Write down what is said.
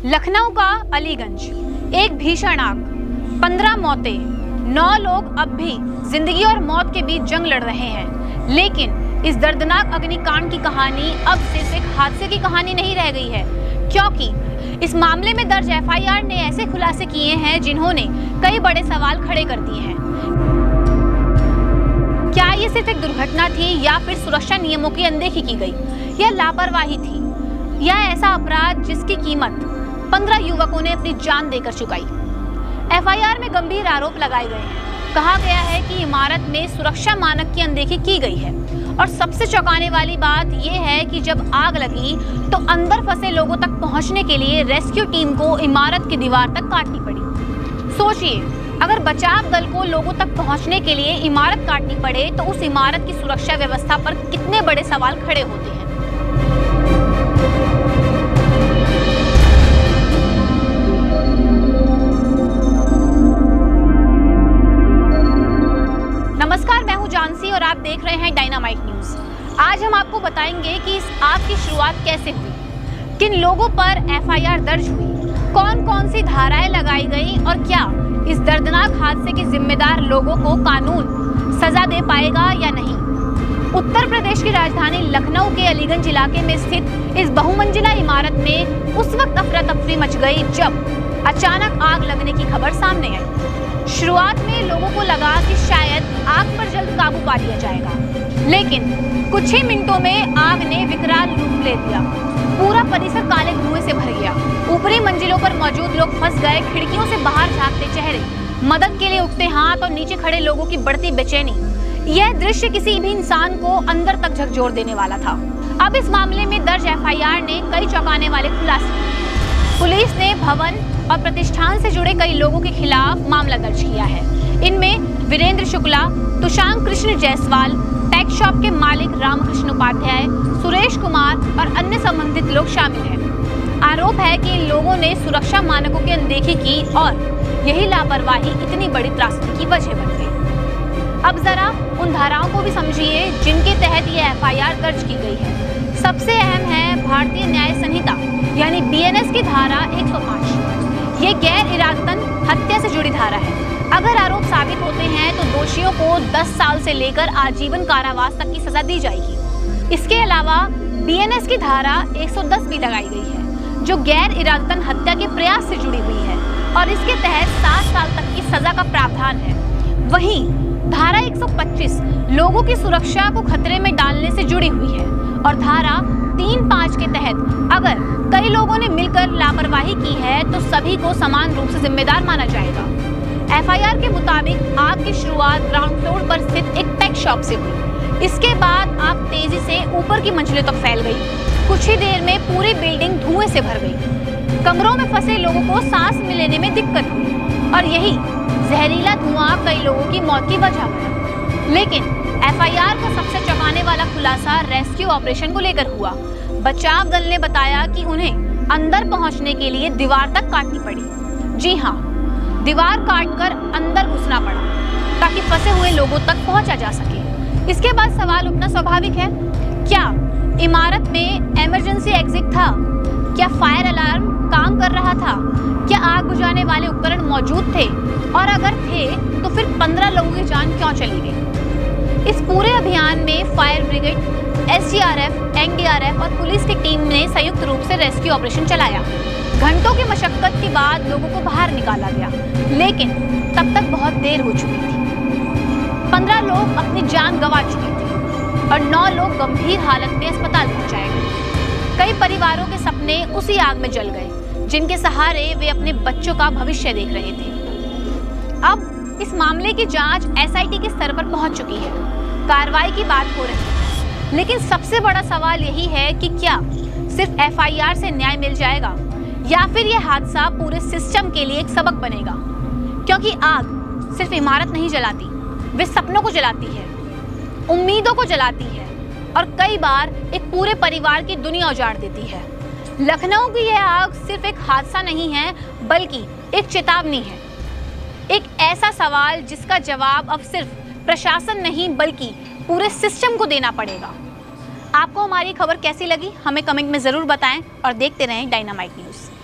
लखनऊ का अलीगंज, एक भीषण आग, 15 मौतें, 9 लोग अब भी जिंदगी और मौत के बीच जंग लड़ रहे हैं। लेकिन इस दर्दनाक अग्निकांड की कहानी अब सिर्फ एक हादसे की कहानी नहीं रह गई है, क्योंकि इस मामले में दर्ज एफआईआर ने ऐसे खुलासे किए हैं जिन्होंने कई बड़े सवाल खड़े कर दिए हैं। क्या ये सिर्फ एक दुर्घटना थी, या फिर सुरक्षा नियमों की अनदेखी की गई, या लापरवाही थी, या ऐसा अपराध जिसकी कीमत 15 युवकों ने अपनी जान देकर चुकाई। एफआईआर में गंभीर आरोप लगाए गए हैं। कहा गया है कि इमारत में सुरक्षा मानक की अनदेखी की गई है, और सबसे चौंकाने वाली बात यह है कि जब आग लगी तो अंदर फंसे लोगों तक पहुंचने के लिए रेस्क्यू टीम को इमारत की दीवार तक काटनी पड़ी। सोचिए, अगर बचाव दल को लोगों तक पहुंचने के लिए इमारत काटनी पड़े तो उस इमारत की सुरक्षा व्यवस्था पर कितने बड़े सवाल खड़े होते हैं। नमस्कार, मैं हूं जानसी और आप देख रहे हैं डायनामाइट न्यूज। आज हम आपको बताएंगे कि इस आग की शुरुआत कैसे हुई, किन लोगों पर एफआईआर दर्ज हुई, कौन कौन सी धाराएं लगाई गई, और क्या इस दर्दनाक हादसे के जिम्मेदार लोगों को कानून सजा दे पाएगा या नहीं। उत्तर प्रदेश की राजधानी लखनऊ के अलीगंज इलाके में स्थित इस बहुमंजिला इमारत में उस वक्त अफरा तफरी मच गई जब अचानक आग लगने की खबर सामने आई। शुरुआत में लोगों को लगा कि शायद आग पर जल्द काबू पा लिया जाएगा, लेकिन कुछ ही मिनटों में आग ने विकराल रूप ले लिया। पूरा परिसर काले धुएं से भर गया। ऊपरी मंजिलों पर मौजूद लोग फंस गए। खिड़कियों से बाहर झांकते चेहरे, मदद के लिए उठते हाथ और नीचे खड़े लोगों की बढ़ती बेचैनी। यह दृश्य किसी भी इंसान को अंदर तक झकझोर देने वाला था। अब इस मामले में दर्ज एफआईआर ने कई चौंकाने वाले खुलासे किए। पुलिस ने भवन और प्रतिष्ठान से जुड़े कई लोगों के खिलाफ मामला दर्ज किया है। इनमें वीरेंद्र शुक्ला, तुषांक कृष्ण जायसवाल, टेक शॉप के मालिक रामकृष्ण उपाध्याय, सुरेश कुमार और अन्य संबंधित लोग शामिल हैं। आरोप है कि इन लोगों ने सुरक्षा मानकों की अनदेखी की और यही लापरवाही इतनी बड़ी त्रासदी की वजह बन गई। अब जरा उन धाराओं को भी समझिए जिनके तहत ये एफआईआर दर्ज की गई है। सबसे अहम है भारतीय न्याय संहिता यानी बीएनएस की धारा 105। ये गैर इरादतन हत्या से जुड़ी धारा है। अगर आरोप साबित होते हैं तो दोषियों को 10 साल से लेकर आजीवन कारावास तक की सजा दी जाएगी। इसके अलावा बीएनएस की धारा 110 भी लगाई गई है, जो गैर इरादतन हत्या के प्रयास से जुड़ी हुई है, और इसके तहत 7 साल तक की सजा का प्रावधान है। वहीं धारा 125 लोगों की सुरक्षा को खतरे में डालने से जुड़ी हुई है, और धारा 3-5 के तहत अगर कई लोगों ने मिलकर लापरवाही की है तो सभी को समान रूप से जिम्मेदार माना जाएगा। एफआईआर के मुताबिक आग की शुरुआत ग्राउंड फ्लोर पर स्थित एक टेक शॉप से हुई। इसके बाद आग तेजी से ऊपर की मंजिलों तक फैल गई। कुछ ही देर में पूरी बिल्डिंग धुएं से भर गई। कमरों में फंसे लोगों को सांस लेने में दिक्कत हुई, और यही जहरीला धुआं कई लोगों की मौत की वजह बना। लेकिन एफआईआर का सबसे चौंकाने वाला खुलासा रेस्क्यू ऑपरेशन को लेकर हुआ। बचाव दल ने बताया कि उन्हें अंदर पहुंचने के लिए दीवार तक काटनी पड़ी। जी हाँ, दीवार काटकर अंदर घुसना पड़ा ताकि फंसे हुए लोगों तक पहुंचा जा सके। इसके बाद सवाल उठना स्वाभाविक है, क्या इमारत में इमरजेंसी एग्जिट था? क्या फायर अलार्म काम कर रहा था? क्या आग बुझाने वाले उपकरण मौजूद थे? और अगर थे तो फिर 15 लोगों की जान क्यों चली गई? इस पूरे अभियान में फायर ब्रिगेड, एसडीआरएफ, एनडीआरएफ और पुलिस की टीम ने संयुक्त रूप से रेस्क्यू ऑपरेशन चलाया। घंटों की मशक्कत के बाद लोगों को बाहर निकाला गया, लेकिन तब तक बहुत देर हो चुकी थी। 15 लोग अपनी जान गंवा चुके थे और 9 लोग गंभीर हालत में अस्पताल पहुंचाए गए। कई परिवारों के सपने उसी आग में जल गए, जिनके सहारे वे अपने बच्चों का भविष्य देख रहे थे। अब इस मामले की जांच एसआईटी के स्तर पर पहुंच चुकी है। कार्रवाई की बात हो रही है, लेकिन सबसे बड़ा सवाल यही है कि क्या सिर्फ एफआईआर से न्याय मिल जाएगा, या फिर यह हादसा पूरे सिस्टम के लिए एक सबक बनेगा। क्योंकि आग सिर्फ इमारत नहीं जलाती, वे सपनों को जलाती है, उम्मीदों को जलाती है, और कई बार एक पूरे परिवार की दुनिया उजाड़ देती है। लखनऊ की यह आग सिर्फ एक हादसा नहीं है, बल्कि एक चेतावनी है। एक ऐसा सवाल जिसका जवाब अब सिर्फ प्रशासन नहीं बल्कि पूरे सिस्टम को देना पड़ेगा। आपको हमारी खबर कैसी लगी हमें कमेंट में ज़रूर बताएं और देखते रहें डायनामाइट न्यूज़।